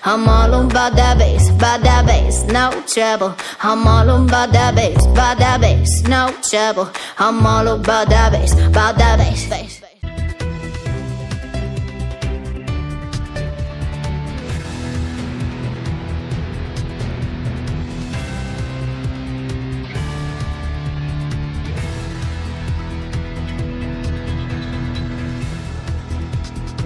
I'm all about that bass, no trouble. I'm all about that bass, no trouble. I'm all about that bass, bass.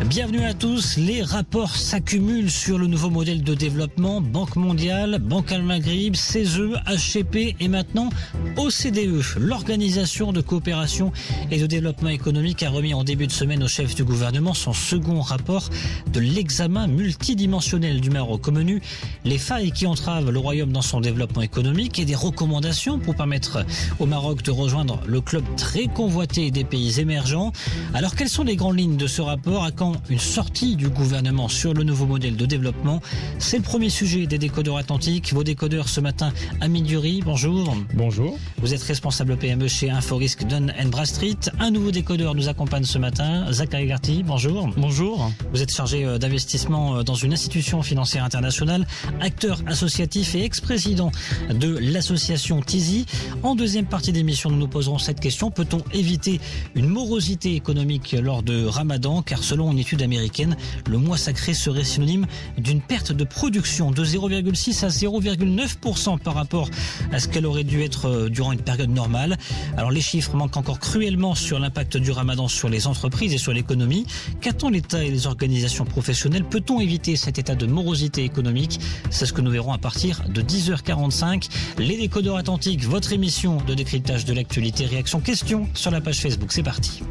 Bienvenue à tous, les rapports s'accumulent sur le nouveau modèle de développement, Banque mondiale, Banque Al-Maghrib, CESE, HCP et maintenant OCDE. L'Organisation de coopération et de développement économique a remis en début de semaine au chef du gouvernement son second rapport de l'examen multidimensionnel du Maroc. Au menu, les failles qui entravent le royaume dans son développement économique et des recommandations pour permettre au Maroc de rejoindre le club très convoité des pays émergents. Alors quelles sont les grandes lignes de ce rapport? À quand une sortie du gouvernement sur le nouveau modèle de développement? C'est le premier sujet des décodeurs atlantiques. Vos décodeurs ce matin, Amine Dury, bonjour. Bonjour. Vous êtes responsable PME chez Inforisque Dun & Bradstreet. Un nouveau décodeur nous accompagne ce matin, Zachary Garty, bonjour. Bonjour. Vous êtes chargé d'investissement dans une institution financière internationale, acteur associatif et ex-président de l'association Tizi. En deuxième partie d'émission, nous nous poserons cette question. Peut-on éviter une morosité économique lors de Ramadan? Car selon une étude américaine, le mois sacré serait synonyme d'une perte de production de 0,6 à 0,9% par rapport à ce qu'elle aurait dû être durant une période normale. Alors les chiffres manquent encore cruellement sur l'impact du Ramadan sur les entreprises et sur l'économie. Qu'attend l'État et les organisations professionnelles? Peut-on éviter cet état de morosité économique? C'est ce que nous verrons à partir de 10h45. Les décodeurs atlantiques, votre émission de décryptage de l'actualité, réaction, questions sur la page Facebook. C'est parti.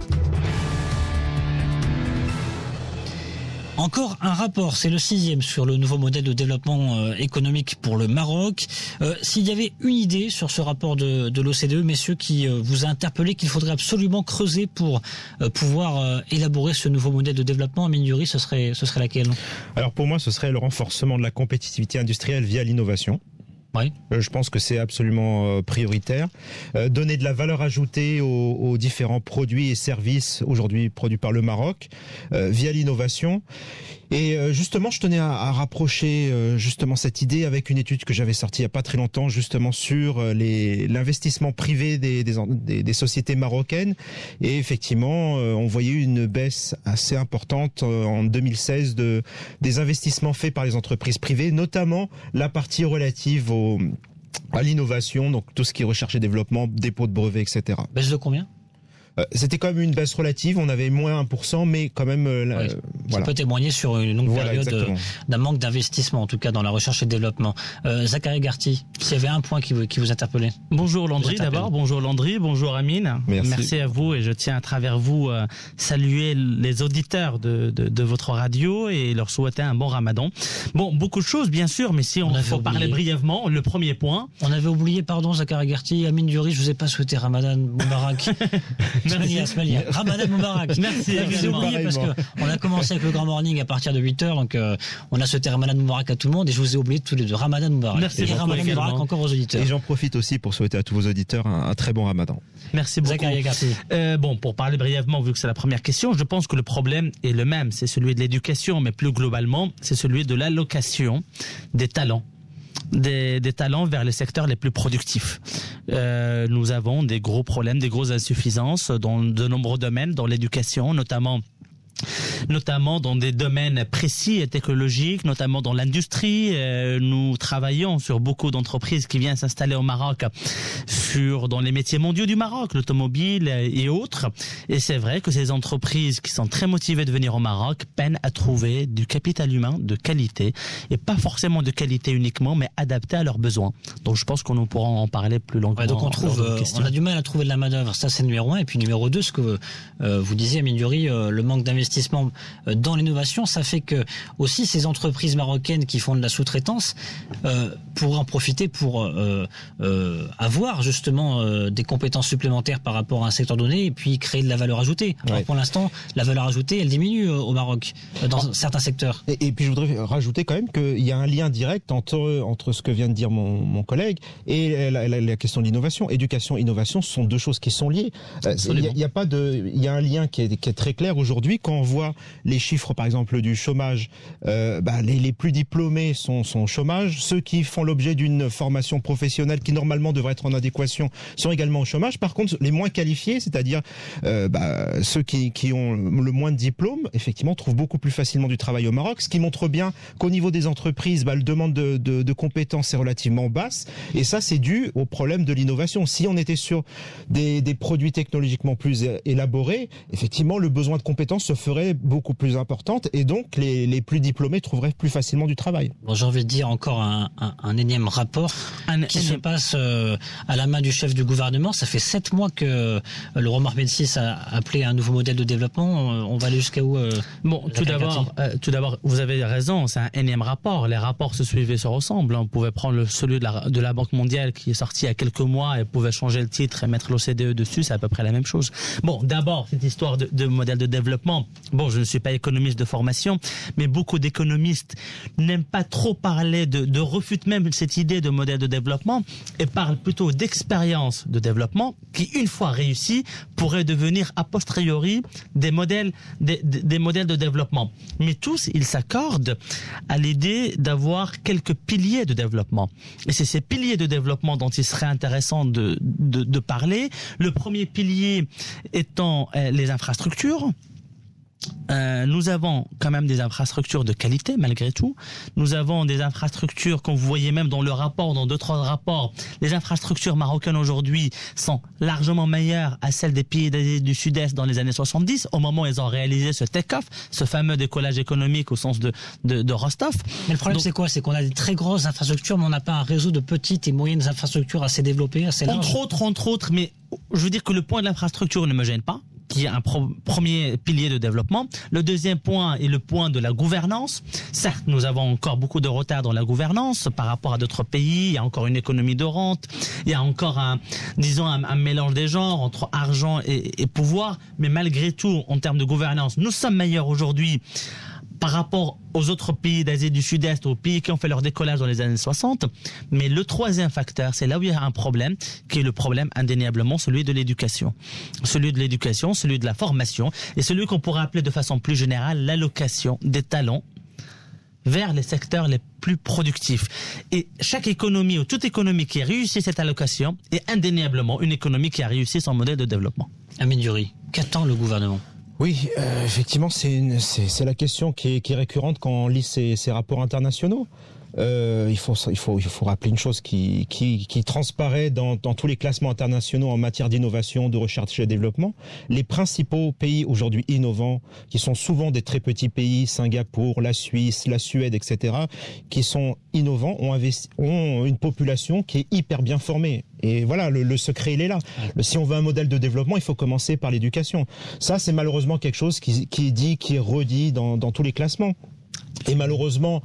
Encore un rapport, c'est le 6e sur le nouveau modèle de développement économique pour le Maroc. S'il y avait une idée sur ce rapport de l'OCDE, messieurs, qui vous a interpellé, qu'il faudrait absolument creuser pour pouvoir élaborer ce nouveau modèle de développement, Amine Dury, ce serait laquelle? Alors pour moi, ce serait le renforcement de la compétitivité industrielle via l'innovation. Oui. Je pense que c'est absolument prioritaire. Donner de la valeur ajoutée aux différents produits et services aujourd'hui produits par le Maroc via l'innovation. Et justement, je tenais à rapprocher justement cette idée avec une étude que j'avais sortie il n'y a pas très longtemps, justement sur l'investissement privé des sociétés marocaines. Et effectivement, on voyait une baisse assez importante en 2016 des investissements faits par les entreprises privées, notamment la partie relative à l'innovation, donc tout ce qui est recherche et développement, dépôt de brevets, etc. Baisse de combien? C'était quand même une baisse relative, on avait moins 1%, mais quand même... Oui, ça voilà. peut témoigner sur une longue période exactement. d'un manque d'investissement, en tout cas dans la recherche et le développement. Zachary Garty, s'il y avait un point qui vous interpellait. Bonjour Landry d'abord, bonjour Landry, bonjour Amine. Merci à vous et je tiens à travers vous saluer les auditeurs de votre radio et leur souhaiter un bon Ramadan. Bon, beaucoup de choses bien sûr, mais si on faut parler brièvement, le premier point... On avait oublié, pardon Zachary Garty, Amine Dury, je vous ai pas souhaité Ramadan Moubarak. Smalia. Ramadan Moubarak. Merci. Vous oublié parce que on a commencé avec le Grand Morning à partir de 8h, donc on a souhaité Ramadan Moubarak à tout le monde et je vous ai oublié tous les deux. Ramadan Moubarak. Merci et Ramadan Moubarak encore aux auditeurs. Et j'en profite aussi pour souhaiter à tous vos auditeurs un très bon Ramadan. Merci beaucoup. Zachary Garty. Bon, pour parler brièvement, vu que c'est la première question, je pense que le problème est le même. C'est celui de l'éducation, mais plus globalement, c'est celui de l'allocation des talents. Des talents vers les secteurs les plus productifs. Nous avons des gros problèmes, des grosses insuffisances dans de nombreux domaines, dans l'éducation, notamment dans des domaines précis et technologiques, notamment dans l'industrie. Nous travaillons sur beaucoup d'entreprises qui viennent s'installer au Maroc, dans les métiers mondiaux du Maroc, l'automobile et autres. Et c'est vrai que ces entreprises qui sont très motivées de venir au Maroc peinent à trouver du capital humain de qualité, et pas forcément de qualité uniquement, mais adapté à leurs besoins. Donc je pense qu'on pourra en parler plus longuement. Ouais, donc on a du mal à trouver de la main-d'œuvre, ça c'est numéro 1. Et puis numéro 2, ce que vous disiez, Amine Dury, le manque d'investissement dans l'innovation, ça fait que aussi ces entreprises marocaines qui font de la sous-traitance pourraient en profiter pour avoir justement des compétences supplémentaires par rapport à un secteur donné et puis créer de la valeur ajoutée. Alors pour l'instant, la valeur ajoutée, elle diminue au Maroc dans certains secteurs. Et puis je voudrais rajouter quand même qu'il y a un lien direct entre ce que vient de dire mon collègue et la question de l'innovation. Éducation, innovation, ce sont deux choses qui sont liées. Il y a un lien qui est très clair aujourd'hui. quand on voit les chiffres, par exemple, du chômage, les plus diplômés sont au chômage. Ceux qui font l'objet d'une formation professionnelle qui normalement devrait être en adéquation sont également au chômage. Par contre, les moins qualifiés, c'est-à-dire ceux qui ont le moins de diplômes, effectivement, trouvent beaucoup plus facilement du travail au Maroc, ce qui montre bien qu'au niveau des entreprises, le demande de compétences est relativement basse. Et ça, c'est dû au problème de l'innovation. Si on était sur des produits technologiquement plus élaborés, effectivement, le besoin de compétences se ferait beaucoup plus importante et donc les plus diplômés trouveraient plus facilement du travail. Bon, j'ai envie de dire encore un énième rapport qui se passe à la main du chef du gouvernement. Ça fait 7 mois que le roi Mohamed VI a appelé un nouveau modèle de développement. On va aller jusqu'à où Bon, tout d'abord, vous avez raison, c'est un énième rapport. Les rapports se suivent et se ressemblent. On pouvait prendre celui de la Banque mondiale qui est sorti il y a quelques mois et pouvait changer le titre et mettre l'OCDE dessus, c'est à peu près la même chose. Bon, d'abord, cette histoire de modèle de développement. Bon, je ne suis pas économiste de formation, mais beaucoup d'économistes n'aiment pas trop parler refutent même cette idée de modèle de développement et parlent plutôt d'expérience de développement qui, une fois réussie, pourrait devenir a posteriori des modèles de développement. Mais tous, ils s'accordent à l'idée d'avoir quelques piliers de développement. Et c'est ces piliers de développement dont il serait intéressant de parler. Le premier pilier étant les infrastructures. Nous avons quand même des infrastructures de qualité malgré tout. Nous avons des infrastructures, comme vous voyez même dans le rapport, dans 2-3 rapports, les infrastructures marocaines aujourd'hui sont largement meilleures à celles des pays d'Asie du Sud-Est dans les années 70, au moment où ils ont réalisé ce take-off, ce fameux décollage économique au sens de Rostov. Mais le problème c'est quoi? C'est qu'on a des très grosses infrastructures, mais on n'a pas un réseau de petites et moyennes infrastructures assez développées, assez larges. Entre autres, mais je veux dire que le point de l'infrastructure ne me gêne pas, qui est un premier pilier de développement. Le deuxième point est le point de la gouvernance. Certes, nous avons encore beaucoup de retard dans la gouvernance par rapport à d'autres pays. Il y a encore une économie de rente. Il y a encore un mélange des genres entre argent et pouvoir. Mais malgré tout, en termes de gouvernance, nous sommes meilleurs aujourd'hui par rapport aux autres pays d'Asie du Sud-Est, aux pays qui ont fait leur décollage dans les années 60. Mais le troisième facteur, c'est là où il y a un problème, qui est le problème indéniablement, celui de l'éducation. Celui de l'éducation, celui de la formation, et celui qu'on pourrait appeler de façon plus générale l'allocation des talents vers les secteurs les plus productifs. Et chaque économie, ou toute économie qui a réussi cette allocation, est indéniablement une économie qui a réussi son modèle de développement. Amin Diouri, qu'attend le gouvernement ? Oui, effectivement, c'est la question qui est récurrente quand on lit ces rapports internationaux. Il faut rappeler une chose qui transparaît dans tous les classements internationaux en matière d'innovation, de recherche et développement. Les principaux pays aujourd'hui innovants, qui sont souvent des très petits pays, Singapour, la Suisse, la Suède, etc., qui sont innovants, ont une population qui est hyper bien formée. Et voilà, le secret, il est là. Si on veut un modèle de développement, il faut commencer par l'éducation. Ça, c'est malheureusement quelque chose qui est redit dans tous les classements. Et malheureusement,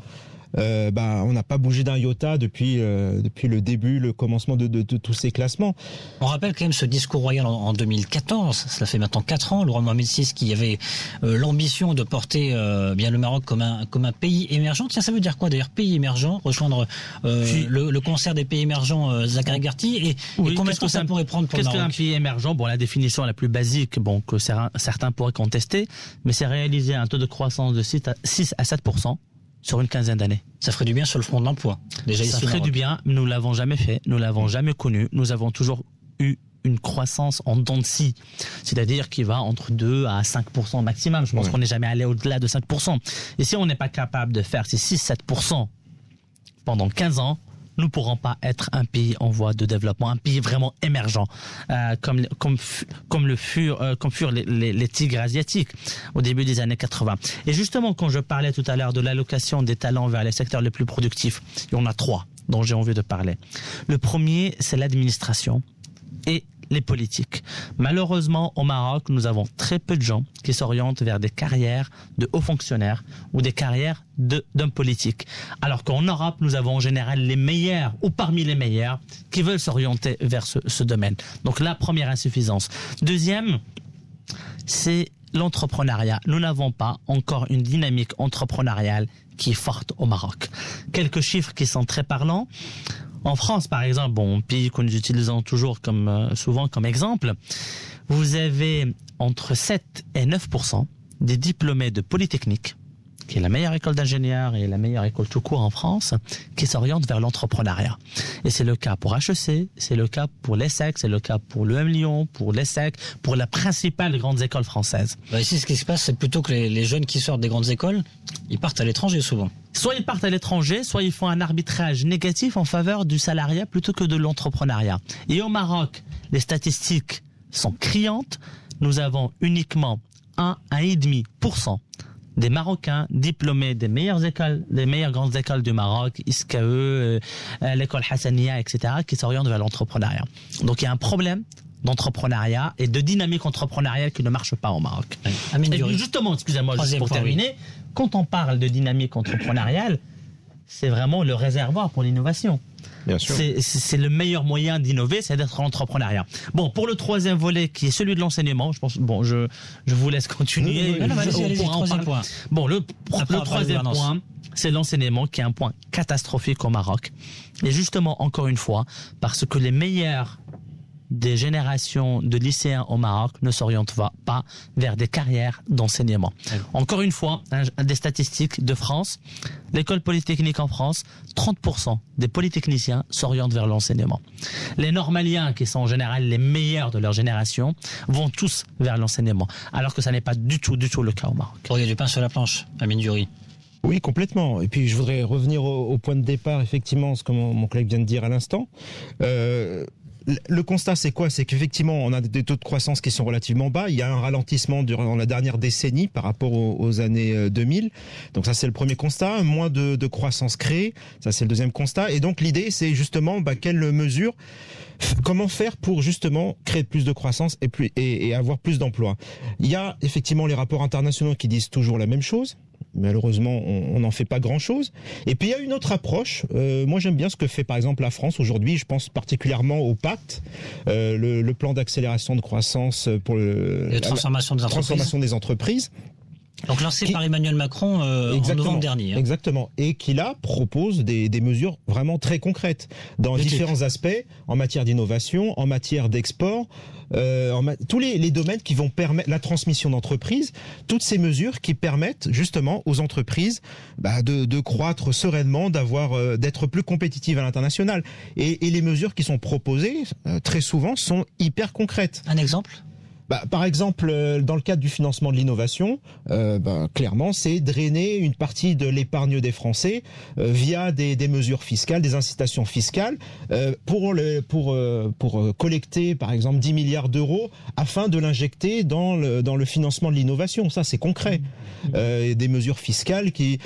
on n'a pas bougé d'un iota depuis le début, le commencement de tous ces classements. On rappelle quand même ce discours royal en 2014, cela fait maintenant 4 ans, le roi Mohamed VI qui avait l'ambition de porter bien le Maroc comme un pays émergent. Tiens, ça veut dire quoi d'ailleurs, pays émergent, rejoindre le concert des pays émergents Zachary Garty et combien de temps ça pourrait prendre pour le Maroc? Qu'est-ce qu'un pays émergent? Bon, la définition la plus basique, que certains pourraient contester, mais c'est réaliser un taux de croissance de 6 à 7%. Sur une quinzaine d'années. Ça ferait du bien sur le front de l'emploi. Déjà ça ferait du bien, mais nous l'avons jamais fait, nous l'avons jamais connu. Nous avons toujours eu une croissance en dents de scie, c'est-à-dire qui va entre 2 à 5% maximum. Je pense qu'on n'est jamais allé au-delà de 5%. Et si on n'est pas capable de faire ces 6-7% pendant 15 ans, nous ne pourrons pas être un pays en voie de développement, un pays vraiment émergent, comme furent les tigres asiatiques au début des années 80. Et justement, quand je parlais tout à l'heure de l'allocation des talents vers les secteurs les plus productifs, il y en a 3 dont j'ai envie de parler. Le premier, c'est l'administration et les politiques. Malheureusement, au Maroc, nous avons très peu de gens qui s'orientent vers des carrières de hauts fonctionnaires ou des carrières d'hommes politiques. Alors qu'en Europe, nous avons en général les meilleurs ou parmi les meilleurs qui veulent s'orienter vers ce domaine. Donc la première insuffisance. Deuxième, c'est l'entrepreneuriat. Nous n'avons pas encore une dynamique entrepreneuriale qui est forte au Maroc. Quelques chiffres qui sont très parlants. En France, par exemple, un pays que nous utilisons toujours souvent comme exemple, vous avez entre 7 et 9% des diplômés de Polytechnique, qui est la meilleure école d'ingénieurs et la meilleure école tout court en France, qui s'orientent vers l'entrepreneuriat. Et c'est le cas pour HEC, c'est le cas pour l'ESSEC, c'est le cas pour l'EM Lyon, pour l'ESSEC, pour la principale grande école française. Ici, ce qui se passe, c'est plutôt que les jeunes qui sortent des grandes écoles, ils partent à l'étranger souvent. Soit ils partent à l'étranger, soit ils font un arbitrage négatif en faveur du salariat plutôt que de l'entrepreneuriat. Et au Maroc, les statistiques sont criantes. Nous avons uniquement 1,5% des Marocains diplômés des meilleures écoles, des meilleures grandes écoles du Maroc, ISKE, l'école Hassania, etc., qui s'orientent vers l'entrepreneuriat. Donc il y a un problème d'entrepreneuriat et de dynamique entrepreneuriale qui ne marche pas au Maroc. Et justement, excusez-moi, juste pour terminer, quand on parle de dynamique entrepreneuriale, c'est vraiment le réservoir pour l'innovation. Bien sûr. C'est le meilleur moyen d'innover, c'est d'être l'entrepreneuriat. Bon, pour le troisième volet, qui est celui de l'enseignement, je pense, bon, je vous laisse continuer. Troisième point. Bon, le troisième point, c'est l'enseignement, qui est un point catastrophique au Maroc. Et justement, encore une fois, parce que les meilleurs des générations de lycéens au Maroc ne s'orientent pas vers des carrières d'enseignement. Encore une fois, des statistiques de France, l'école polytechnique en France, 30% des polytechniciens s'orientent vers l'enseignement. Les normaliens, qui sont en général les meilleurs de leur génération, vont tous vers l'enseignement, alors que ça n'est pas du tout le cas au Maroc. Il y a du pain sur la planche, Amine Diouri. Oui, complètement. Et puis je voudrais revenir au point de départ, effectivement, ce que mon collègue vient de dire à l'instant. Le constat, c'est quoi? C'est qu'effectivement, on a des taux de croissance qui sont relativement bas. Il y a un ralentissement durant la dernière décennie par rapport aux années 2000. Donc ça, c'est le premier constat. Moins de croissance créée. Ça, c'est le deuxième constat. Et donc l'idée, c'est justement quelles mesures, comment faire pour justement créer plus de croissance et avoir plus d'emplois. Il y a effectivement les rapports internationaux qui disent toujours la même chose. Malheureusement, on n'en fait pas grand-chose. Et puis, il y a une autre approche. Moi, j'aime bien ce que fait, par exemple, la France aujourd'hui. Je pense particulièrement au pacte, le plan d'accélération de croissance pour la transformation des entreprises. Donc lancé par Emmanuel Macron en novembre dernier. Exactement. Et qui là propose des mesures vraiment très concrètes dans différents aspects, en matière d'innovation, en matière d'export, tous les domaines qui vont permettre la transmission d'entreprises, toutes ces mesures qui permettent justement aux entreprises de croître sereinement, d'être plus compétitives à l'international. Et les mesures qui sont proposées, très souvent, sont hyper concrètes. Un exemple ? Par exemple, dans le cadre du financement de l'innovation, clairement, c'est drainer une partie de l'épargne des Français via des mesures fiscales, des incitations fiscales, pour collecter, par exemple, 10 milliards d'euros afin de l'injecter dans le financement de l'innovation. Ça, c'est concret. Des mesures fiscales qui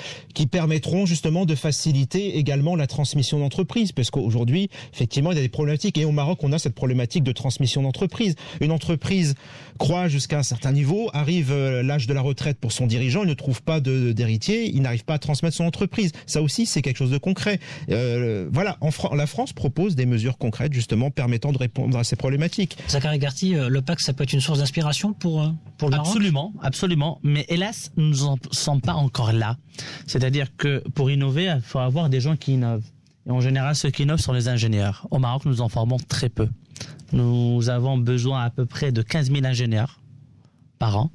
permettront justement de faciliter également la transmission d'entreprises, parce qu'aujourd'hui, effectivement, il y a des problématiques. Et au Maroc, on a cette problématique de transmission d'entreprise. Une entreprise croît jusqu'à un certain niveau, arrive l'âge de la retraite pour son dirigeant, il ne trouve pas d'héritier, il n'arrive pas à transmettre son entreprise. Ça aussi, c'est quelque chose de concret. Voilà, la France propose des mesures concrètes, justement, permettant de répondre à ces problématiques. Zachary Garty, le pacte, ça peut être une source d'inspiration pour le Maroc ? Absolument. Mais hélas, nous n'en sommes pas encore là. C'est-à-dire que pour innover, il faut avoir des gens qui innovent. Et en général, ceux qui innovent sont les ingénieurs. Au Maroc, nous en formons très peu. Nous avons besoin à peu près de 15 000 ingénieurs par an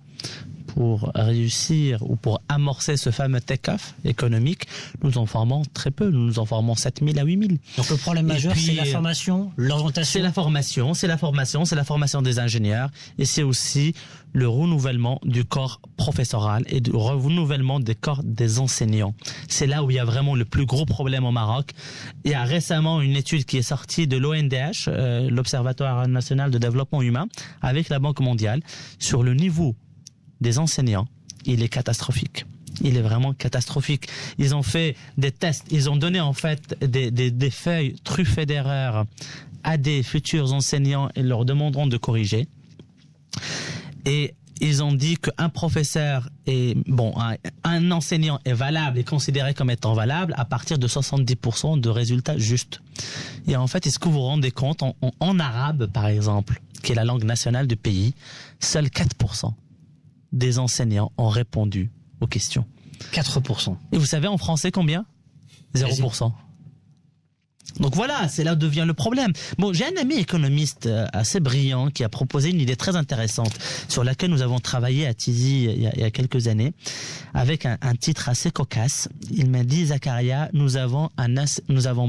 pour réussir ou pour amorcer ce fameux take-off économique. Nous en formons très peu, nous en formons 7 000 à 8 000. Donc le problème majeur, c'est la formation, l'orientation. C'est la formation des ingénieurs et c'est aussi le renouvellement du corps professoral et le renouvellement des corps des enseignants. C'est là où il y a vraiment le plus gros problème au Maroc. Il y a récemment une étude qui est sortie de l'ONDH, l'Observatoire national de développement humain, avec la Banque mondiale, sur le niveau des enseignants. Il est catastrophique. Il est vraiment catastrophique. Ils ont fait des tests, ils ont donné en fait des feuilles truffées d'erreurs à des futurs enseignants et leur demanderont de corriger. Et ils ont dit qu'un professeur un enseignant est valable et considéré comme étant valable à partir de 70% de résultats justes. Et en fait, est-ce que vous vous rendez compte, en arabe par exemple, qui est la langue nationale du pays, seuls 4% des enseignants ont répondu aux questions. 4%. Et vous savez en français combien ? 0%. Donc voilà, c'est là où devient le problème. Bon, j'ai un ami économiste assez brillant qui a proposé une idée très intéressante sur laquelle nous avons travaillé à Tizi il y a quelques années avec un titre assez cocasse. Il m'a dit, Zakaria, nous avons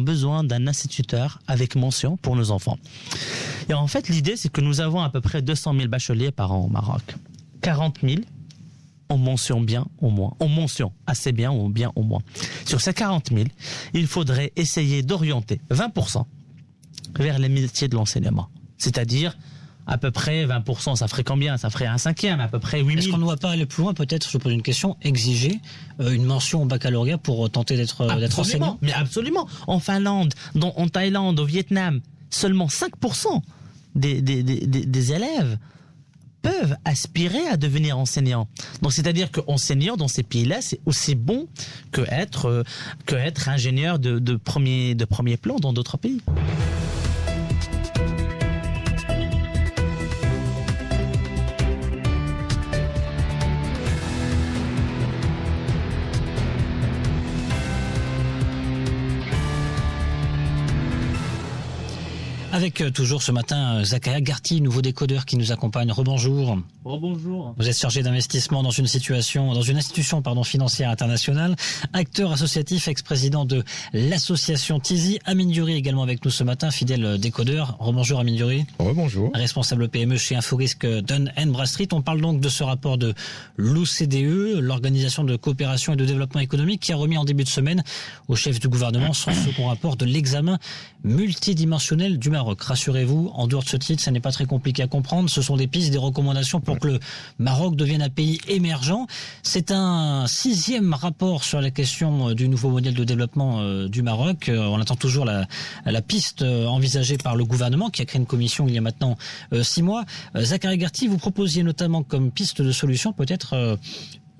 besoin d'un instituteur avec mention pour nos enfants. Et en fait, l'idée, c'est que nous avons à peu près 200 000 bacheliers par an au Maroc. 40 000 en mention bien au moins, en mention assez bien ou bien au moins. Sur ces 40 000, il faudrait essayer d'orienter 20% vers les métiers de l'enseignement. C'est-à-dire, à peu près 20%, ça ferait combien? Ça ferait un cinquième, à peu près 8 000. Est-ce qu'on ne doit pas aller plus loin, peut-être, je pose une question, exiger une mention au baccalauréat pour tenter d'être enseignant? Mais absolument. En Finlande, en Thaïlande, au Vietnam, seulement 5% des élèves peuvent aspirer à devenir enseignants. Donc c'est-à-dire qu'enseignant dans ces pays-là, c'est aussi bon que être ingénieur de premier plan dans d'autres pays. Avec toujours ce matin Zakaria Garti, nouveau décodeur qui nous accompagne. Rebonjour. Rebonjour. Vous êtes chargé d'investissement dans une institution financière internationale, acteur associatif, ex-président de l'association Tizi. Amine Diouri également avec nous ce matin, fidèle décodeur. Rebonjour Amine Diouri. Rebonjour. Responsable PME chez Inforisque Dun & Bradstreet. On parle donc de ce rapport de l'OCDE, l'Organisation de coopération et de développement économique, qui a remis en début de semaine au chef du gouvernement son second rapport de l'examen multidimensionnel du Maroc. Rassurez-vous, en dehors de ce titre, ça n'est pas très compliqué à comprendre. Ce sont des pistes, des recommandations pour que le Maroc devienne un pays émergent. C'est un 6e rapport sur la question du nouveau modèle de développement du Maroc. On attend toujours la piste envisagée par le gouvernement qui a créé une commission il y a maintenant 6 mois. Zakaria Garti, vous proposiez notamment comme piste de solution peut-être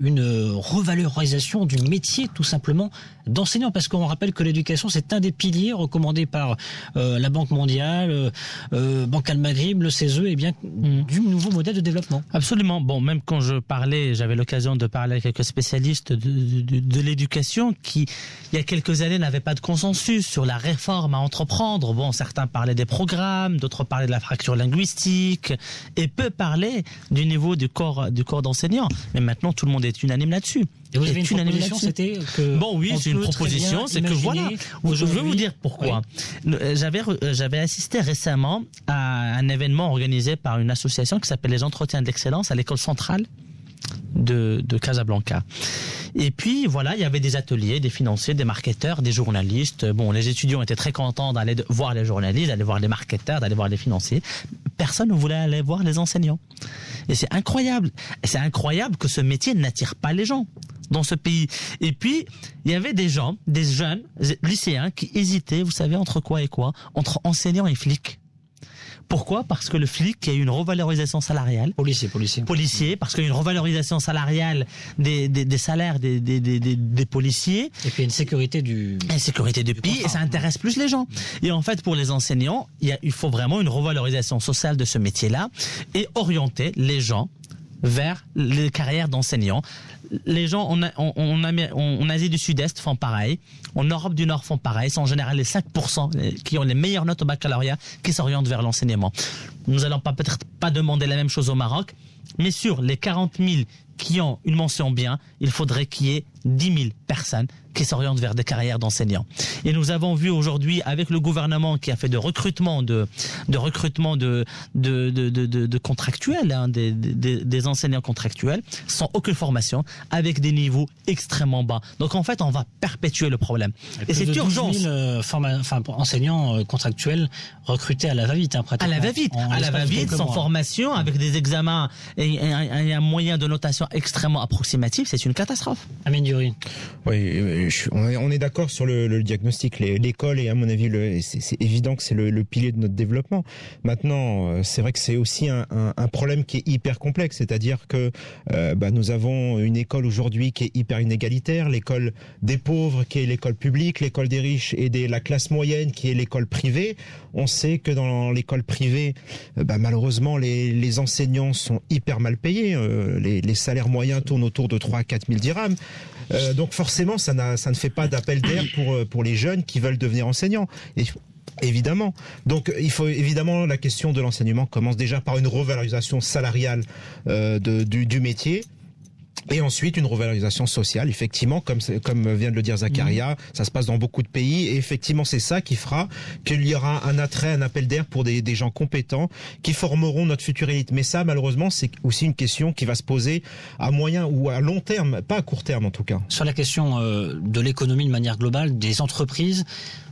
une revalorisation du métier tout simplement d'enseignant, parce qu'on rappelle que l'éducation c'est un des piliers recommandés par la Banque mondiale, Banque Al-Maghrib, le CESE, et bien du nouveau modèle de développement. Absolument. Bon, même quand j'avais l'occasion de parler avec quelques spécialistes de l'éducation qui, il y a quelques années, n'avaient pas de consensus sur la réforme à entreprendre. Bon, certains parlaient des programmes, d'autres parlaient de la fracture linguistique, et peu parlaient du niveau du corps d'enseignants. Mais maintenant, tout le monde est unanime là-dessus. Et vous avez une proposition, c'était que... Bon, oui, c'est une proposition, c'est que voilà. Je vais vous dire pourquoi. Oui. J'avais assisté récemment à un événement organisé par une association qui s'appelle les Entretiens de l'excellence à l'école centrale de Casablanca. Et puis voilà, il y avait des ateliers, des financiers, des marketeurs, des journalistes. Bon, les étudiants étaient très contents d'aller voir les journalistes, d'aller voir les marketeurs, d'aller voir les financiers. Personne ne voulait aller voir les enseignants. Et c'est incroyable. C'est incroyable que ce métier n'attire pas les gens dans ce pays. Et puis, il y avait des gens, des jeunes lycéens qui hésitaient, vous savez, entre quoi et quoi? Entre enseignants et flics. Pourquoi? Parce que le flic, il y a une revalorisation salariale. Policier, parce qu'il y a une revalorisation salariale des salaires des policiers. Et puis il y a une sécurité du pays, et ça intéresse plus les gens. Et en fait, pour les enseignants, il faut vraiment une revalorisation sociale de ce métier-là et orienter les gens vers les carrières d'enseignants. Les gens en Asie du Sud-Est font pareil, en Europe du Nord font pareil. C'est en général les 5% qui ont les meilleures notes au baccalauréat qui s'orientent vers l'enseignement. Nous allons peut-être pas demander la même chose au Maroc, mais sur les 40 000 qui ont une mention bien, il faudrait qu'il y ait 10 000 personnes qui s'orientent vers des carrières d'enseignants. Et nous avons vu aujourd'hui avec le gouvernement qui a fait de recrutement de contractuels, hein, des enseignants contractuels, sans aucune formation, avec des niveaux extrêmement bas. Donc en fait, on va perpétuer le problème. Et c'est urgent. 12 000 enseignants contractuels recrutés à la va-vite, hein, pratiquement. À la va-vite, sans formation, avec des examens et un moyen de notation extrêmement approximatif, c'est une catastrophe. Amine Diouri. Oui, on est d'accord sur le diagnostic. L'école est, à mon avis, c'est évident que c'est le pilier de notre développement. Maintenant, c'est vrai que c'est aussi un problème qui est hyper complexe, c'est-à-dire que nous avons une école aujourd'hui qui est hyper inégalitaire, l'école des pauvres qui est l'école publique, l'école des riches et de la classe moyenne qui est l'école privée. On sait que dans l'école privée, malheureusement, les enseignants sont hyper mal payés. Les salaires salaire moyen tourne autour de 3 à 4 000 dirhams. Donc forcément, ça ne fait pas d'appel d'air pour les jeunes qui veulent devenir enseignants. Et évidemment. Donc, il faut évidemment, la question de l'enseignement commence déjà par une revalorisation salariale du métier. Et ensuite, une revalorisation sociale, effectivement, comme vient de le dire Zakaria, ça se passe dans beaucoup de pays. Et effectivement, c'est ça qui fera qu'il y aura un attrait, un appel d'air pour des gens compétents qui formeront notre future élite. Mais ça, malheureusement, c'est aussi une question qui va se poser à moyen ou à long terme, pas à court terme en tout cas. Sur la question de l'économie de manière globale, des entreprises,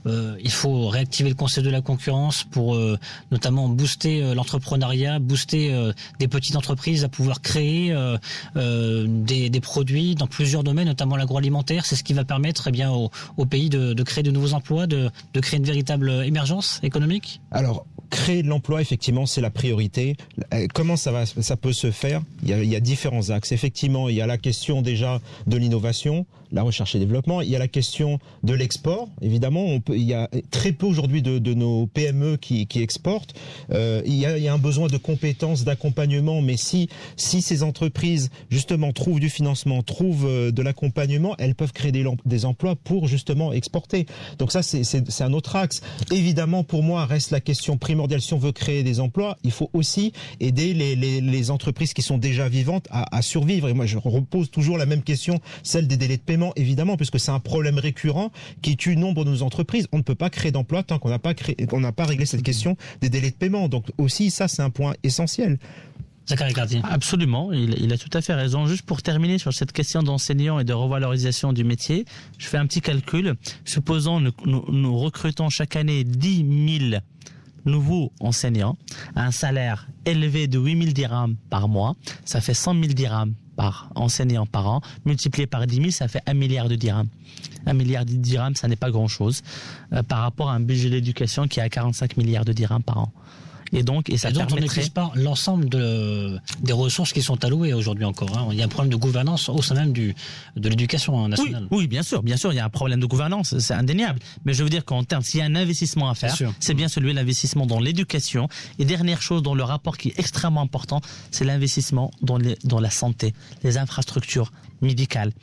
il faut réactiver le Conseil de la concurrence pour notamment booster l'entrepreneuriat, booster des petites entreprises à pouvoir créer des produits dans plusieurs domaines, notamment l'agroalimentaire. C'est ce qui va permettre au pays de créer de nouveaux emplois, de créer une véritable émergence économique. Alors, créer de l'emploi, effectivement, c'est la priorité. Comment ça peut se faire ? Il y a différents axes. Effectivement, il y a la question déjà de l'innovation, la recherche et développement. Il y a la question de l'export. Évidemment, il y a très peu aujourd'hui de nos PME qui exportent. Il y a un besoin de compétences, d'accompagnement. Mais si ces entreprises, justement, trouvent du financement, trouvent de l'accompagnement, elles peuvent créer des emplois pour, justement, exporter. Donc ça, c'est un autre axe. Évidemment, pour moi, reste la question primordiale. Si on veut créer des emplois, il faut aussi aider les entreprises qui sont déjà vivantes à survivre. Et moi, je repose toujours la même question, celle des délais de paiement, évidemment, puisque c'est un problème récurrent qui tue nombre de nos entreprises. On ne peut pas créer d'emplois tant qu'on n'a pas réglé cette question des délais de paiement. Donc aussi, ça, c'est un point essentiel. Zakaria Karti. Absolument, il a tout à fait raison. Juste pour terminer sur cette question d'enseignants et de revalorisation du métier, je fais un petit calcul. Supposons nous recrutons chaque année 10 000 nouveaux enseignants à un salaire élevé de 8 000 dirhams par mois. Ça fait 100 000 dirhams par enseignant par an. Multiplié par 10 000, ça fait 1 milliard de dirhams. 1 milliard de dirhams, ça n'est pas grand-chose par rapport à un budget d'éducation qui est à 45 milliards de dirhams par an. Et donc on n'utilise pas l'ensemble des ressources qui sont allouées aujourd'hui encore. Hein. Il y a un problème de gouvernance au sein même de l'éducation nationale. Oui, bien sûr, il y a un problème de gouvernance, c'est indéniable. Mais je veux dire qu'en termes, s'il y a un investissement à faire, c'est bien celui de l'investissement dans l'éducation. Et dernière chose dans le rapport qui est extrêmement important, c'est l'investissement dans la santé, les infrastructures médicales.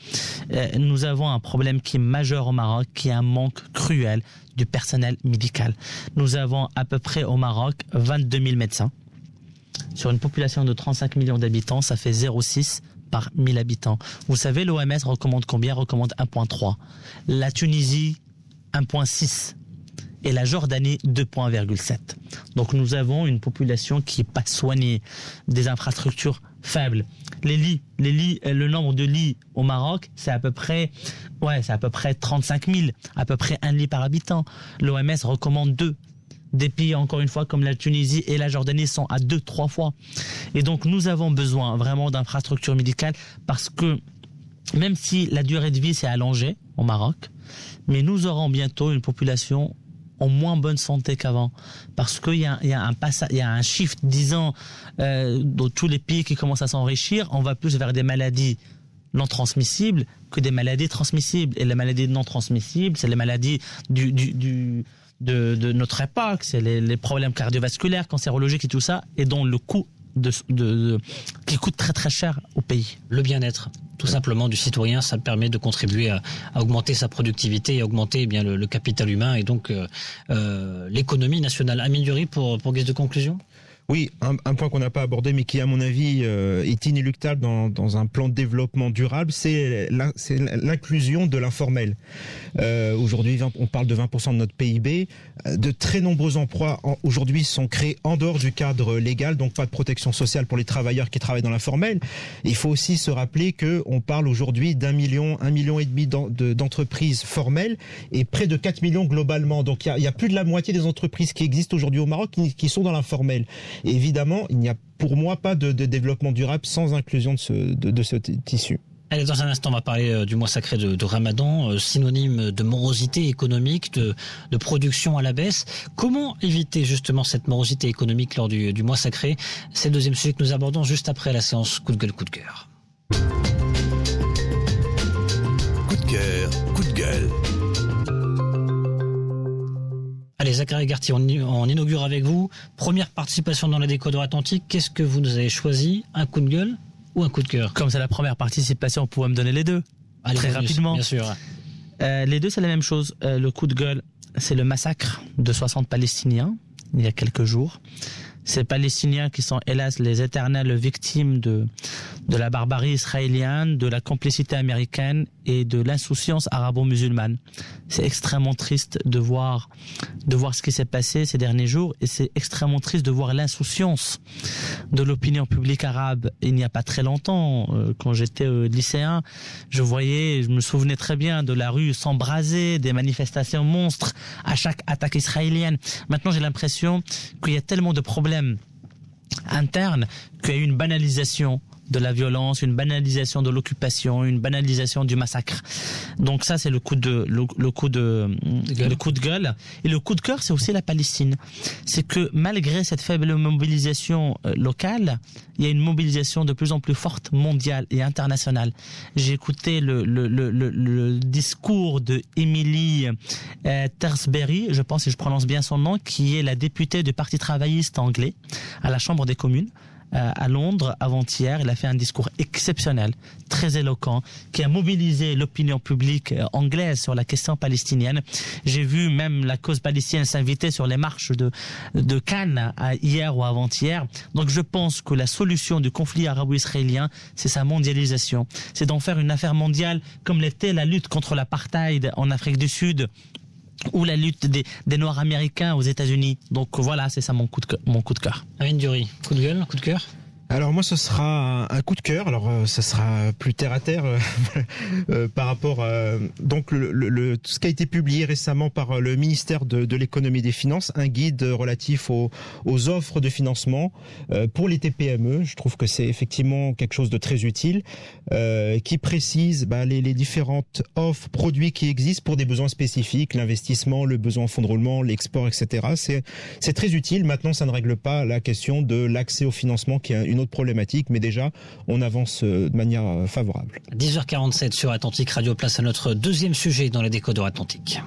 Nous avons un problème qui est majeur au Maroc, qui est un manque cruel du personnel médical. Nous avons à peu près au Maroc 22 000 médecins. Sur une population de 35 millions d'habitants, ça fait 0,6 par 1000 habitants. Vous savez, l'OMS recommande combien ? Recommande 1,3. La Tunisie, 1,6. Et la Jordanie, 2,7. Donc nous avons une population qui n'est pas soignée, des infrastructures faibles. Les lits, le nombre de lits au Maroc, c'est à peu près 35 000, à peu près un lit par habitant. L'OMS recommande 2. Des pays, encore une fois, comme la Tunisie et la Jordanie sont à 2-3 fois. Et donc, nous avons besoin vraiment d'infrastructures médicales parce que même si la durée de vie s'est allongée au Maroc, mais nous aurons bientôt une population en moins bonne santé qu'avant, parce qu'il y a un shift, disons, dans tous les pays qui commencent à s'enrichir, on va plus vers des maladies non transmissibles que des maladies transmissibles. Et les maladies non transmissibles, c'est les maladies de notre époque, c'est les problèmes cardiovasculaires, cancérologiques et tout ça, et dont le coût qui coûte très très cher au pays. Le bien-être, tout simplement, du citoyen, ça permet de contribuer à augmenter sa productivité et à augmenter le capital humain et donc l'économie nationale. Amin Duri, pour guise de conclusion. Oui, un point qu'on n'a pas abordé, mais qui, à mon avis, est inéluctable dans un plan de développement durable, c'est l'inclusion de l'informel. Aujourd'hui, on parle de 20% de notre PIB. De très nombreux emplois, aujourd'hui, sont créés en dehors du cadre légal, donc pas de protection sociale pour les travailleurs qui travaillent dans l'informel. Il faut aussi se rappeler qu'on parle aujourd'hui d'1 million et demi d'entreprises formelles et près de 4 millions globalement. Donc, il y a plus de la moitié des entreprises qui existent aujourd'hui au Maroc qui sont dans l'informel. Et évidemment, il n'y a pour moi pas de développement durable sans inclusion de ce tissu. Allez, dans un instant, on va parler du mois sacré de Ramadan, synonyme de morosité économique, de production à la baisse. Comment éviter justement cette morosité économique lors du mois sacré ? C'est le deuxième sujet que nous abordons juste après la séance coup de gueule, coup de cœur. Coup de cœur, coup de gueule. Allez, Zakaria Karti, on inaugure avec vous. Première participation dans la Décodeur Atlantique. Qu'est-ce que vous nous avez choisi ? Un coup de gueule ou un coup de cœur? Comme c'est la première participation, on pourrait me donner les deux. Allez, très bonus, rapidement. Bien sûr. Les deux, c'est la même chose. Le coup de gueule, c'est le massacre de 60 Palestiniens, il y a quelques jours. Ces Palestiniens qui sont hélas les éternelles victimes de la barbarie israélienne, de la complicité américaine et de l'insouciance arabo-musulmane. C'est extrêmement triste de voir ce qui s'est passé ces derniers jours, et c'est extrêmement triste de voir l'insouciance de l'opinion publique arabe. Il n'y a pas très longtemps, quand j'étais lycéen, je me souvenais très bien de la rue s'embraser, des manifestations monstres à chaque attaque israélienne. Maintenant, j'ai l'impression qu'il y a tellement de problèmes internes qu'il y a une banalisation de la violence, une banalisation de l'occupation, une banalisation du massacre. Donc ça, c'est le coup de gueule. Et le coup de cœur, c'est aussi la Palestine. C'est que malgré cette faible mobilisation locale, il y a une mobilisation de plus en plus forte, mondiale et internationale. J'ai écouté le discours de Emily Tersbury, je pense que je prononce bien son nom, qui est la députée du Parti travailliste anglais à la Chambre des communes à Londres avant-hier. Il a fait un discours exceptionnel, très éloquent, qui a mobilisé l'opinion publique anglaise sur la question palestinienne. J'ai vu même la cause palestinienne s'inviter sur les marches de Cannes hier ou avant-hier. Donc je pense que la solution du conflit arabo-israélien, c'est sa mondialisation. C'est d'en faire une affaire mondiale comme l'était la lutte contre l'apartheid en Afrique du Sud, ou la lutte des Noirs américains aux États-Unis. Donc voilà, c'est ça mon coup de cœur. Amine Diouri, coup de gueule, coup de cœur? Alors moi, ce sera un coup de cœur. Alors ce sera plus terre à terre par rapport donc tout ce qui a été publié récemment par le ministère de l'économie et des finances, un guide relatif aux offres de financement pour les TPME. Je trouve que c'est effectivement quelque chose de très utile, qui précise les différentes offres, produits qui existent pour des besoins spécifiques, l'investissement, le besoin en fonds de roulement, l'export, etc. C'est très utile. Maintenant, ça ne règle pas la question de l'accès au financement, qui est une autre problématique, mais déjà on avance de manière favorable. 10h47 sur Atlantique Radio, place à notre deuxième sujet dans les décodeurs Atlantique.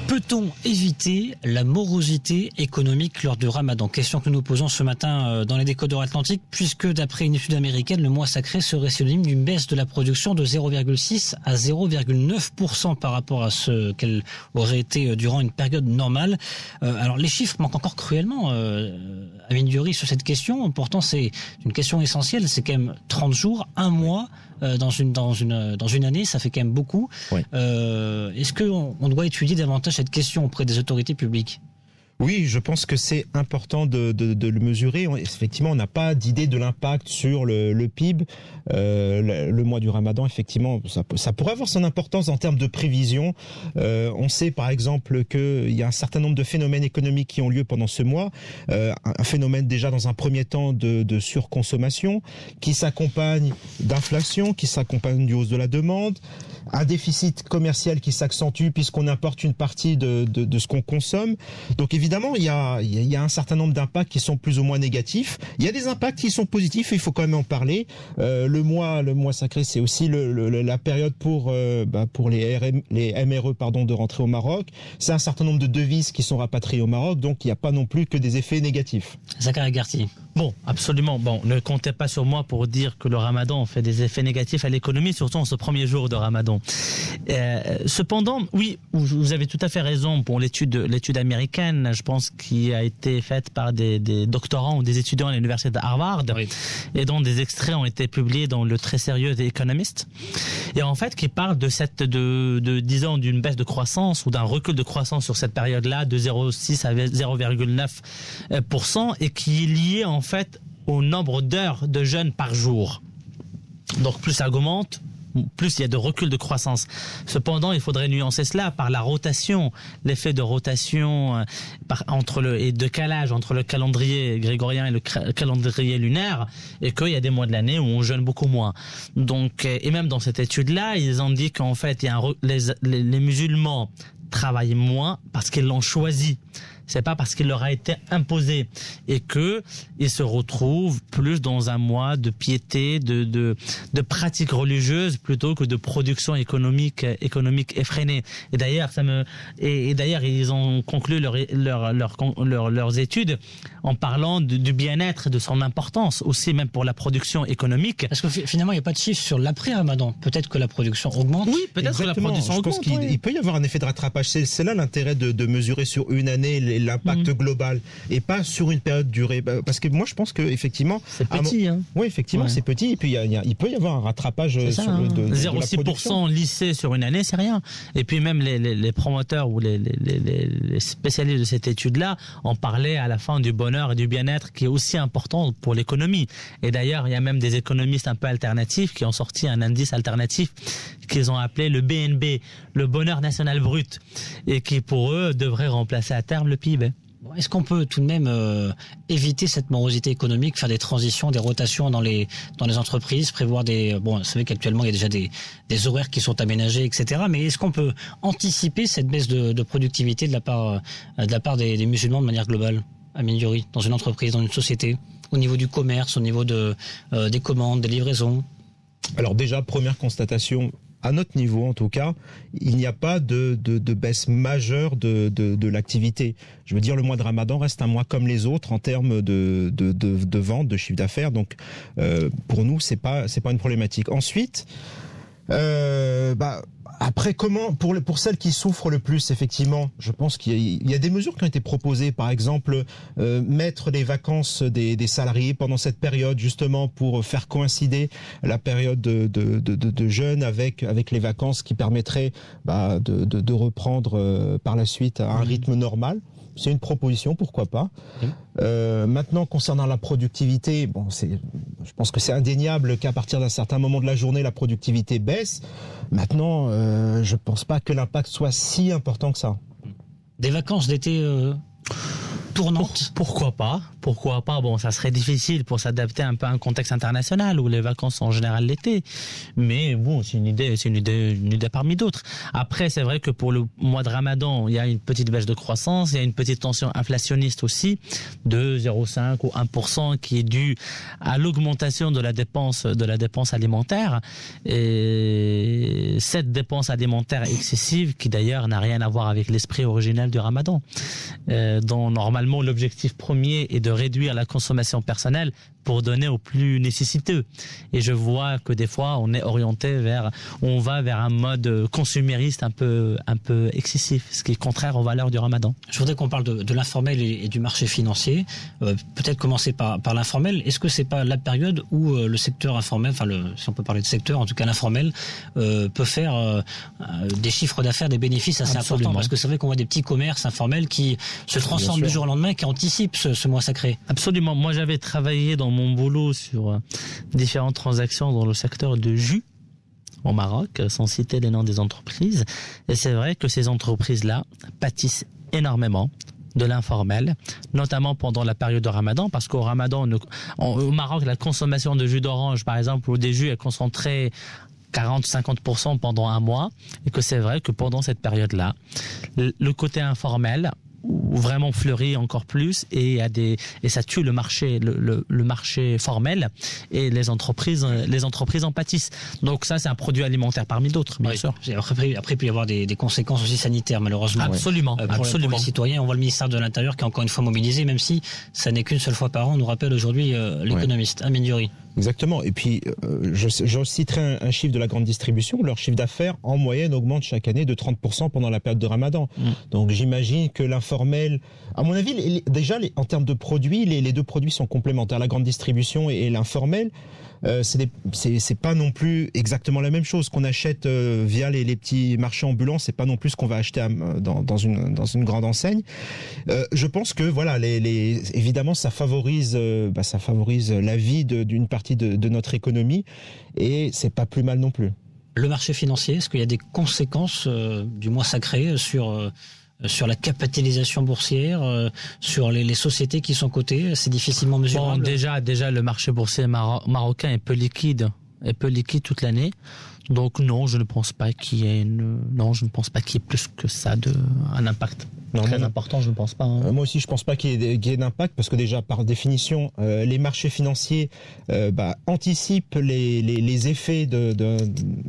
Peut-on éviter la morosité économique lors du Ramadan? Question que nous nous posons ce matin dans les décodeurs Atlantiques, puisque d'après une étude américaine, le mois sacré serait synonyme d'une baisse de la production de 0,6 à 0,9% par rapport à ce qu'elle aurait été durant une période normale. Alors les chiffres manquent encore cruellement, Amine Diouri, sur cette question. Pourtant c'est une question essentielle, c'est quand même 30 jours, un mois dans une année, ça fait quand même beaucoup. Oui. Est-ce qu'on doit étudier davantage cette question auprès des autorités publiques? Oui, je pense que c'est important de le mesurer. Effectivement, on n'a pas d'idée de l'impact sur le PIB. Le mois du Ramadan, effectivement, ça pourrait avoir son importance en termes de prévision. On sait par exemple qu'il y a un certain nombre de phénomènes économiques qui ont lieu pendant ce mois. Un phénomène déjà dans un premier temps de surconsommation, qui s'accompagne d'inflation, qui s'accompagne du hausse de la demande, un déficit commercial qui s'accentue puisqu'on importe une partie de ce qu'on consomme. Donc évidemment, il y a un certain nombre d'impacts qui sont plus ou moins négatifs. Il y a des impacts qui sont positifs et il faut quand même en parler. Le mois sacré, c'est aussi la période pour les MRE de rentrer au Maroc. C'est un certain nombre de devises qui sont rapatriées au Maroc, donc il n'y a pas non plus que des effets négatifs. Zakaria Garti. Bon, absolument. Bon, ne comptez pas sur moi pour dire que le Ramadan fait des effets négatifs à l'économie, surtout en ce premier jour de Ramadan. Cependant, oui, vous avez tout à fait raison pour l'étude américaine, je pense, qui a été faite par des doctorants ou des étudiants à l'université de Harvard, oui, et dont des extraits ont été publiés dans le très sérieux The Economist, et en fait qui parle disons d'une baisse de croissance ou d'un recul de croissance sur cette période-là de 0,6 à 0,9%, et qui est lié en fait au nombre d'heures de jeûne par jour. Donc plus ça augmente, plus il y a de recul de croissance. Cependant, il faudrait nuancer cela par la rotation, l'effet de rotation et de calage entre le calendrier grégorien et le calendrier lunaire, et qu'il y a des mois de l'année où on jeûne beaucoup moins. Donc, et même dans cette étude-là, ils ont dit qu'en fait, les musulmans travaillent moins parce qu'ils l'ont choisi. C'est pas parce qu'il leur a été imposé, et que ils se retrouvent plus dans un mois de piété, de pratiques religieuses plutôt que de production économique effrénée. Et d'ailleurs, ils ont conclu leurs études en parlant du bien-être et de son importance aussi, même pour la production économique. Parce que finalement, il n'y a pas de chiffre sur l'après-Ramadan. Peut-être que la production augmente. Oui, peut-être que la production augmente. Je pense qu'il peut y avoir un effet de rattrapage. C'est là l'intérêt de mesurer sur une année l'impact global et pas sur une période durée. Parce que moi, je pense que effectivement, c'est petit. Oui, effectivement, c'est petit. Et puis il peut y avoir un rattrapage sur 0,6% lissé sur une année, c'est rien. Et puis même les promoteurs ou les spécialistes de cette étude-là en parlaient à la fin du bonheur et du bien-être qui est aussi important pour l'économie. Et d'ailleurs, il y a même des économistes un peu alternatifs qui ont sorti un indice alternatif qu'ils ont appelé le BNB, le bonheur national brut, et qui pour eux devrait remplacer à terme le PIB. Est-ce qu'on peut tout de même éviter cette morosité économique, faire des transitions, des rotations dans les entreprises, prévoir des... Bon, vous savez qu'actuellement, il y a déjà des horaires qui sont aménagés, etc. Mais est-ce qu'on peut anticiper cette baisse de productivité de la part des musulmans de manière globale, à Mindiori, dans une entreprise, dans une société, au niveau du commerce, au niveau des commandes, des livraisons? Alors déjà, première constatation, à notre niveau en tout cas, il n'y a pas de baisse majeure de l'activité. Je veux dire, le mois de Ramadan reste un mois comme les autres en termes de vente, de chiffre d'affaires. Donc pour nous, c'est pas une problématique. Ensuite, après, comment pour celles qui souffrent le plus, effectivement, je pense qu'il y a des mesures qui ont été proposées. Par exemple, mettre les vacances des salariés pendant cette période, justement pour faire coïncider la période de jeûne avec les vacances qui permettraient de reprendre par la suite à un rythme normal. C'est une proposition, pourquoi pas. Maintenant, concernant la productivité, je pense que c'est indéniable qu'à partir d'un certain moment de la journée, la productivité baisse. Maintenant, je pense pas que l'impact soit si important que ça. Des vacances d'été tournantes. Pourquoi pas? Bon, ça serait difficile pour s'adapter un peu à un contexte international où les vacances sont en général l'été. Mais bon, c'est une idée parmi d'autres. Après, c'est vrai que pour le mois de Ramadan, il y a une petite baisse de croissance, il y a une petite tension inflationniste aussi de 0,5 ou 1% qui est due à l'augmentation de la dépense alimentaire. Et cette dépense alimentaire excessive, qui d'ailleurs n'a rien à voir avec l'esprit originel du Ramadan, dont normalement l'objectif premier est de réduire la consommation personnelle pour donner aux plus nécessiteux. Et je vois que des fois, on va vers un mode consumériste un peu excessif, ce qui est contraire aux valeurs du Ramadan. Je voudrais qu'on parle de l'informel et du marché financier. Peut-être commencer par l'informel. Est-ce que c'est pas la période où le secteur informel, si on peut parler de secteur, en tout cas l'informel, peut faire des chiffres d'affaires, des bénéfices assez importants? Parce que c'est vrai qu'on voit des petits commerces informels qui se transforment du jour au lendemain, qui anticipent ce mois sacré. Absolument. Moi, j'avais travaillé dans mon boulot sur différentes transactions dans le secteur de jus au Maroc, sans citer les noms des entreprises. Et c'est vrai que ces entreprises-là pâtissent énormément de l'informel, notamment pendant la période de Ramadan, parce qu'au Ramadan, au Maroc, la consommation de jus d'orange, par exemple, ou des jus est concentrée 40-50% pendant un mois, et que c'est vrai que pendant cette période-là, le côté informel vraiment fleurit encore plus et ça tue le marché formel et les entreprises en pâtissent. Donc ça, c'est un produit alimentaire parmi d'autres, bien sûr. Après, il peut y avoir des conséquences aussi sanitaires, malheureusement. Absolument. Pour les citoyens, on voit le ministère de l'Intérieur qui est encore une fois mobilisé, même si ça n'est qu'une seule fois par an, nous rappelle aujourd'hui l'économiste Amin Diori. Exactement. Et puis, je citerai un chiffre de la grande distribution. Leur chiffre d'affaires, en moyenne, augmente chaque année de 30% pendant la période de Ramadan. Donc, j'imagine que l'informel... À mon avis, déjà, en termes de produits, les deux produits sont complémentaires. La grande distribution et l'informel, c'est pas non plus exactement la même chose. Qu'on achète via les petits marchés ambulants, c'est pas non plus ce qu'on va acheter dans une grande enseigne. Je pense que, voilà, évidemment, ça favorise la vie d'une partie de notre économie, et c'est pas plus mal non plus. Le marché financier, est-ce qu'il y a des conséquences du mois sacré sur la capitalisation boursière, sur les sociétés qui sont cotées? C'est difficilement mesurable. Bon, déjà le marché boursier marocain est peu liquide toute l'année. Donc non, je ne pense pas qu'il y ait plus que ça un impact. très important, je ne pense pas. Moi aussi, je pense pas qu'il y ait d'impact parce que déjà, par définition, les marchés financiers anticipent les effets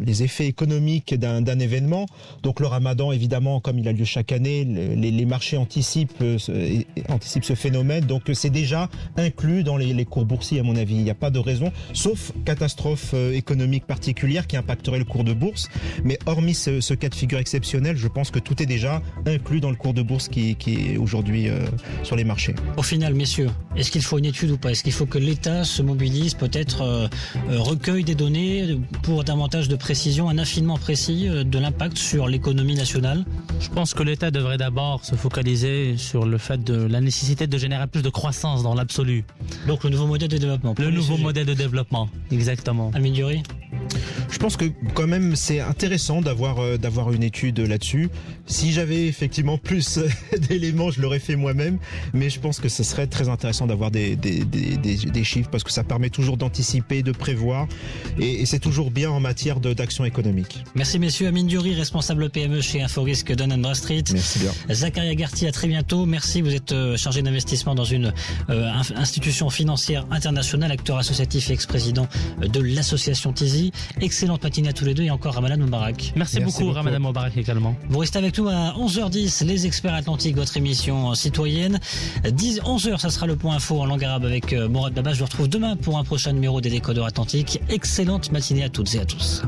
les effets économiques d'un événement. Donc le Ramadan, évidemment, comme il a lieu chaque année, les marchés anticipent ce phénomène. Donc c'est déjà inclus dans les cours boursiers, à mon avis. Il n'y a pas de raison, sauf catastrophe économique particulière qui impacterait le cours de bourse. Mais hormis ce cas de figure exceptionnel, je pense que tout est déjà inclus dans le cours de bourse qui est aujourd'hui sur les marchés. Au final, messieurs, est-ce qu'il faut une étude ou pas? Est-ce qu'il faut que l'État se mobilise, peut-être recueille des données pour davantage de précision, un affinement précis de l'impact sur l'économie nationale? Je pense que l'État devrait d'abord se focaliser sur le fait de la nécessité de générer plus de croissance dans l'absolu. Donc le nouveau modèle de développement. Le nouveau modèle de dévéloppement, exactement. Amin Diori? Je pense que quand même c'est intéressant d'avoir une étude là-dessus. Si j'avais effectivement plus d'éléments, je l'aurais fait moi-même, mais je pense que ce serait très intéressant d'avoir des chiffres parce que ça permet toujours d'anticiper, de prévoir et c'est toujours bien en matière d'action économique. Merci messieurs. Amin Diori, responsable PME chez Inforisque Dun & Bradstreet. Merci bien. Zacharia Garty, à très bientôt. Merci, vous êtes chargé d'investissement dans une institution financière internationale, acteur associatif et ex-président de l'association Tizi. Excellente matinée à tous les deux et encore Ramadan Moubarak. Merci beaucoup Ramadan Moubarak également. Vous restez avec nous à 11h10, les experts atlantiques, votre émission citoyenne. 11h, ça sera le point info en langue arabe avec Mourad Baba. Je vous retrouve demain pour un prochain numéro des Décodeurs Atlantiques. Excellente matinée à toutes et à tous.